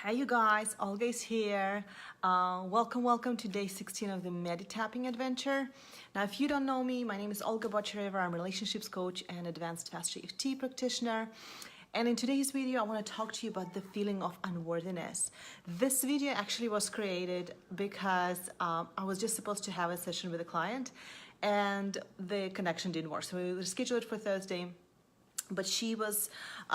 Hey you guys, Olga is here. Welcome to day 16 of the Meditapping adventure. Now if you don't know me, my name is Olga Bochareva. I'm a relationships coach and advanced fast EFT practitioner. And in today's video, I want to talk to you about the feeling of unworthiness. This video actually was created because I was just supposed to have a session with a client and the connection didn't work. So we scheduled it for Thursday. But she was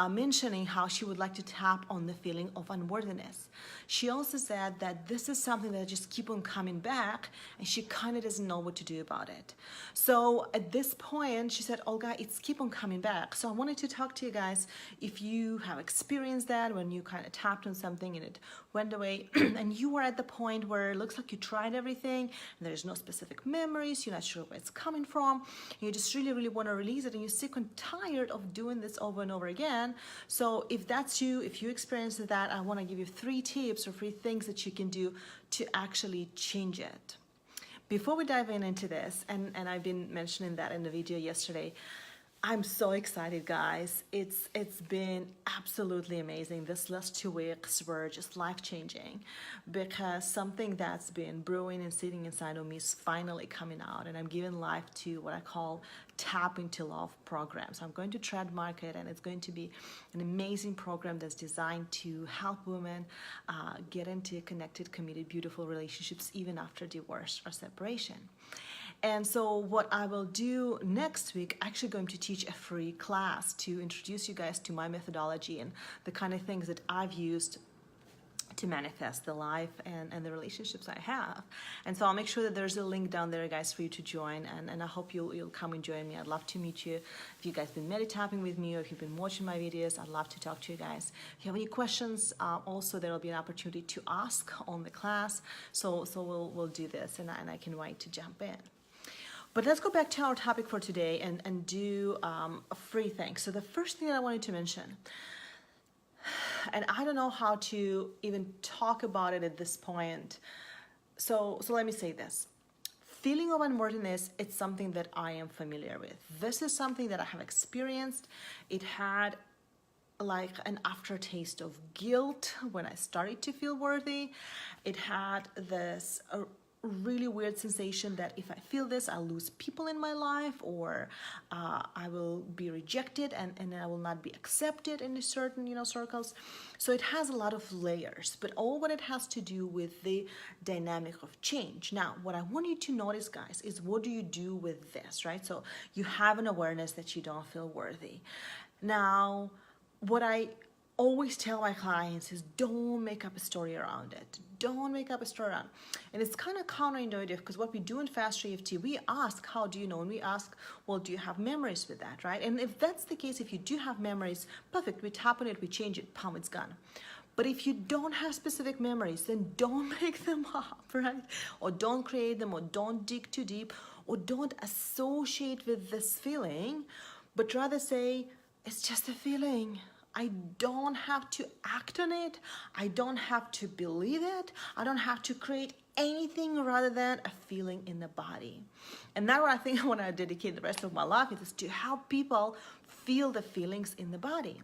mentioning how she would like to tap on the feeling of unworthiness. She also said that this is something that just keep on coming back and she kind of doesn't know what to do about it. So at this point, she said, Olga, it's keep on coming back. So I wanted to talk to you guys if you have experienced that when you kind of tapped on something and it went away and you were at the point where it looks like you tried everything and there's no specific memories, you're not sure where it's coming from, and you just really want to release it and you're sick and tired of doing this over and over again. So if that's you, if you experience that, I want to give you 3 tips or 3 things that you can do to actually change it. Before we dive into this, and I've been mentioning that in the video yesterday, I'm so excited, guys. It's been absolutely amazing. This last 2 weeks were just life-changing because something that's been brewing and sitting inside of me is finally coming out, and I'm giving life to what I call Tap into Love program. So I'm going to trademark it, and it's going to be an amazing program that's designed to help women get into connected, committed, beautiful relationships even after divorce or separation. And so what I will do next week, actually going to teach a free class to introduce you guys to my methodology and the kind of things that I've used to manifest the life and the relationships I have. And so I'll make sure that there's a link down there, guys, for you to join. And I hope you'll come and join me. I'd love to meet you. If you guys been meditating with me or if you've been watching my videos, I'd love to talk to you guys. If you have any questions, also there will be an opportunity to ask on the class. So we'll do this, and I can wait to jump in. But let's go back to our topic for today and do 3 things. So the first thing that I wanted to mention, and I don't know how to even talk about it at this point. So let me say this. Feeling of unworthiness, it's something that I am familiar with. This is something that I have experienced. It had like an aftertaste of guilt when I started to feel worthy. It had this really weird sensation that if I feel this, I'll lose people in my life, or I will be rejected and I will not be accepted in certain circles. So it has a lot of layers, but all what it has to do with the dynamic of change. Now, what I want you to notice, guys, is what do you do with this, right? So you have an awareness that you don't feel worthy. Now, what I always tell my clients is don't make up a story around it. Don't make up a story around it. And it's kind of counterintuitive because what we do in Fast EFT, we ask, how do you know? And we ask, well, do you have memories with that, right? And if that's the case, if you do have memories, perfect, we tap on it, we change it, pow, it's gone. But if you don't have specific memories, then don't make them up, right? Or don't create them, or don't dig too deep, or don't associate with this feeling, but rather say, it's just a feeling. I don't have to act on it. I don't have to believe it. I don't have to create anything rather than a feeling in the body. And that's what I think I want to dedicate the rest of my life is to help people feel the feelings in the body.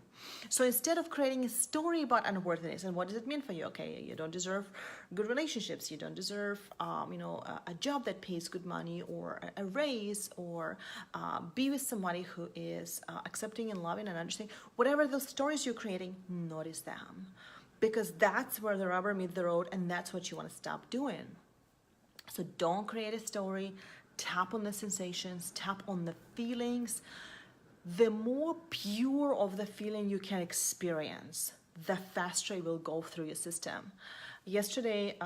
So instead of creating a story about unworthiness and what does it mean for you? Okay, you don't deserve good relationships. You don't deserve, a job that pays good money, or a raise, or be with somebody who is accepting and loving and understanding. Whatever those stories you're creating, notice them, because that's where the rubber meets the road, and that's what you want to stop doing. So don't create a story. Tap on the sensations. Tap on the feelings. The more pure of the feeling you can experience, the faster it will go through your system. Yesterday,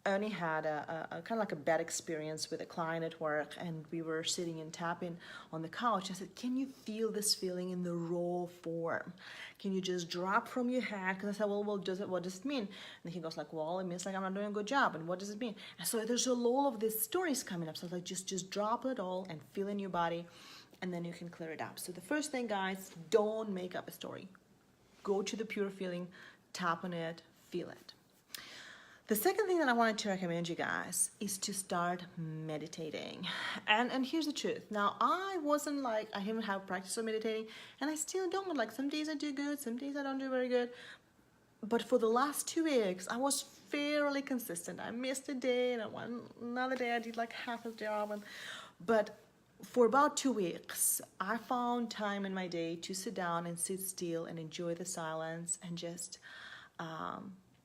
Ernie had a kind of like a bad experience with a client at work, and we were sitting and tapping on the couch. I said, can you feel this feeling in the raw form? Can you just drop from your head? Because I said, well, what does it mean? And he goes like, well, it means like I'm not doing a good job. And what does it mean? And so there's a lot of these stories coming up. So I was like, just drop it all and feel in your body, and then you can clear it up. So the first thing, guys, don't make up a story. Go to the pure feeling, tap on it, feel it. The second thing that I wanted to recommend you guys is to start meditating. And here's the truth. Now, I haven't had practice of meditating, and I still don't. Like, some days I do good, some days I don't do very good. but for the last 2 weeks, I was fairly consistent. I missed a day, and another day I did like half a job. But for about 2 weeks, I found time in my day to sit down and sit still and enjoy the silence and just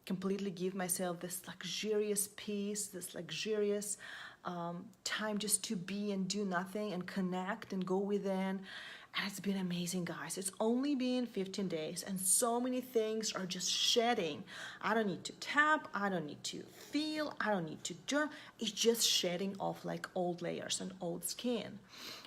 completely give myself this luxurious peace, this luxurious time just to be and do nothing and connect and go within. And it's been amazing, guys. It's only been 15 days and so many things are just shedding. I don't need to tap, I don't need to feel, I don't need to journal. It's just shedding off like old layers and old skin.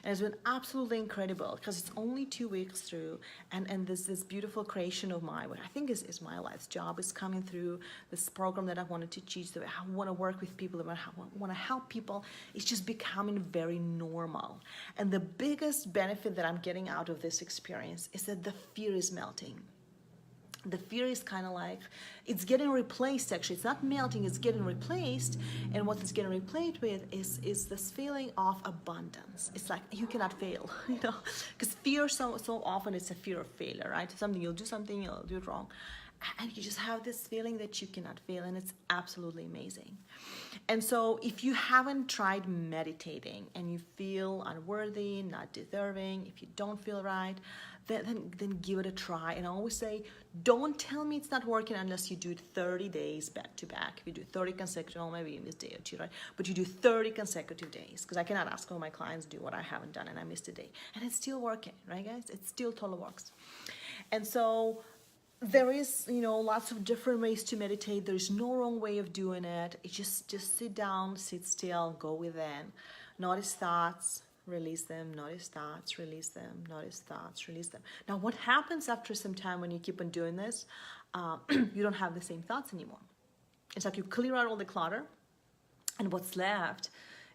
And it's been absolutely incredible because it's only 2 weeks through, and this beautiful creation of mine, what I think is my life's job, is coming through this program that I wanted to teach, that I want to work with people, that I want to help people. It's just becoming very normal. And the biggest benefit that I'm getting out of this experience is that the fear is melting. The fear is kind of like, it's getting replaced. Actually, it's not melting, it's getting replaced. And what it's getting replaced with is this feeling of abundance. It's like you cannot fail, because fear so often it's a fear of failure, right? You'll do something, you'll do it wrong, and you just have this feeling that you cannot fail, and it's absolutely amazing. And so if you haven't tried meditating and you feel unworthy, not deserving, if you don't feel right, then give it a try. And I always say, don't tell me it's not working unless you do it 30 days back to back. If you do 30 consecutive, or maybe in this day or two, right? But you do 30 consecutive days, because I cannot ask all my clients to do what I haven't done and I missed a day. And it's still working, right, guys? It still totally works. And so there is, lots of different ways to meditate. There's no wrong way of doing it. It's just sit down, sit still, go within. Notice thoughts, release them, notice thoughts, release them, notice thoughts, release them. Now, what happens after some time when you keep on doing this, you don't have the same thoughts anymore. It's like you clear out all the clutter, and what's left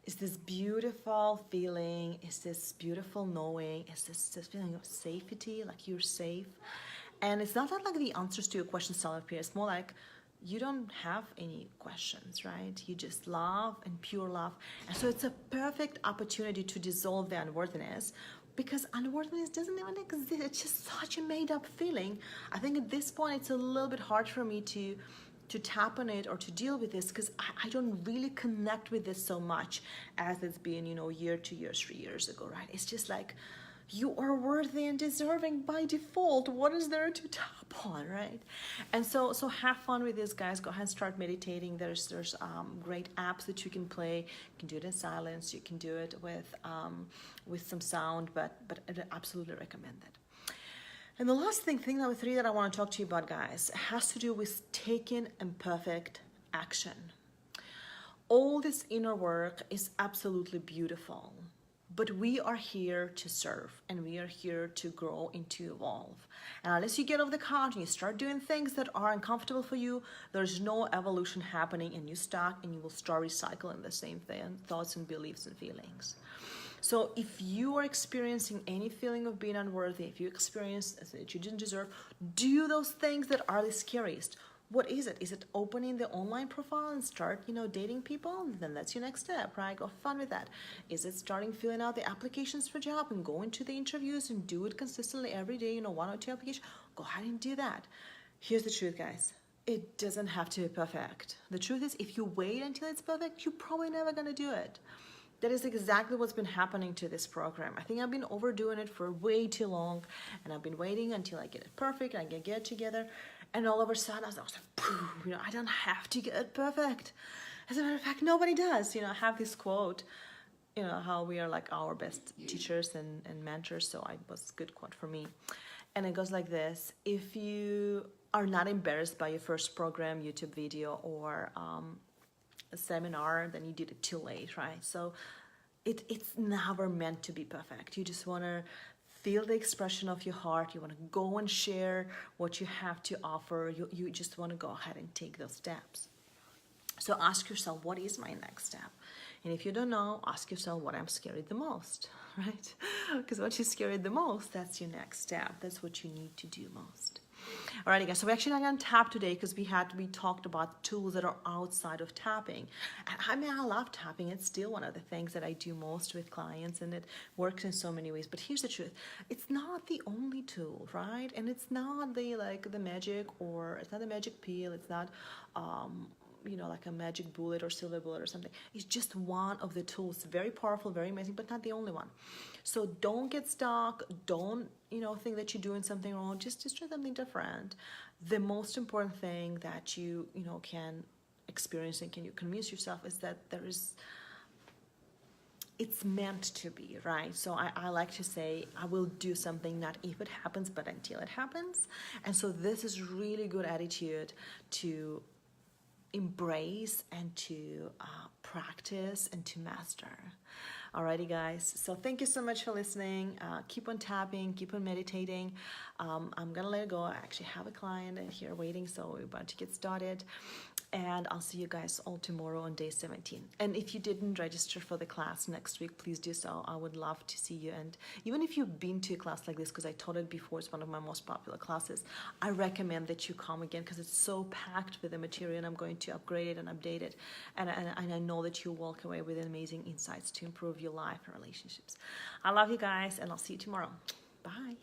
is this beautiful feeling, is this beautiful knowing, is this feeling of safety, like you're safe. And it's not like the answers to your questions still appear. It's more like you don't have any questions, right? You just love and pure love. And so it's a perfect opportunity to dissolve the unworthiness, because unworthiness doesn't even exist. It's just such a made up feeling. I think at this point, it's a little bit hard for me to tap on it or to deal with this, because I don't really connect with this so much as it's been, year, 2 years, 3 years ago, right? It's just like, you are worthy and deserving by default. What is there to tap on, right? And so have fun with this, guys. Go ahead and start meditating. There's great apps that you can play. You can do it in silence. You can do it with some sound, but I absolutely recommend it. And the last thing number 3 that I want to talk to you about, guys, has to do with taking imperfect action. All this inner work is absolutely beautiful. But we are here to serve, and we are here to grow and to evolve. And unless you get off the couch and you start doing things that are uncomfortable for you, there's no evolution happening, and you stuck, and you will start recycling the same thoughts and beliefs and feelings. So if you are experiencing any feeling of being unworthy, if you experience that you didn't deserve, do those things that are the scariest. What is it? Is it opening the online profile and start, dating people? Then that's your next step, right? Go have fun with that. Is it starting filling out the applications for job and going to the interviews and do it consistently every day, 1 or 2 applications? Go ahead and do that. Here's the truth, guys. It doesn't have to be perfect. The truth is, if you wait until it's perfect, you're probably never going to do it. That is exactly what's been happening to this program. I think I've been overdoing it for way too long, and I've been waiting until I get it perfect and I can get it together. And all of a sudden, I was like, poof, I don't have to get it perfect. As a matter of fact, nobody does. I have this quote, how we are like our best teachers and mentors. So it was a good quote for me. And it goes like this: if you are not embarrassed by your first program, YouTube video, or a seminar, then you did it too late, right? So it's never meant to be perfect. You just want to feel the expression of your heart. You want to go and share what you have to offer. You just want to go ahead and take those steps. So ask yourself, what is my next step? And if you don't know, ask yourself, what I'm scared the most, right? Because what you're scared the most, that's your next step. That's what you need to do most. Alrighty guys, so we're actually not gonna tap today because we talked about tools that are outside of tapping. And I mean, I love tapping. It's still one of the things that I do most with clients, and it works in so many ways. But here's the truth. It's not the only tool, right? And it's not the magic, or it's not the magic pill. It's not like a magic bullet or silver bullet or something. It's just one of the tools. Very powerful, very amazing, but not the only one. So don't get stuck. Don't think that you're doing something wrong. Just try something different. The most important thing that you can experience and can you convince yourself is that it's meant to be, right? So I like to say, I will do something not if it happens, but until it happens. And so this is really good attitude to embrace and to practice and to master. Alrighty guys, so thank you so much for listening. Keep on tapping, keep on meditating. I'm gonna let it go. I actually have a client here waiting, so we're about to get started. And I'll see you guys all tomorrow on day 17. And if you didn't register for the class next week, please do so. I would love to see you. And even if you've been to a class like this, because I taught it before, it's one of my most popular classes, I recommend that you come again because it's so packed with the material, and I'm going to upgrade it and update it. And I know that you'll walk away with amazing insights to improve your life and relationships. I love you guys, and I'll see you tomorrow. Bye.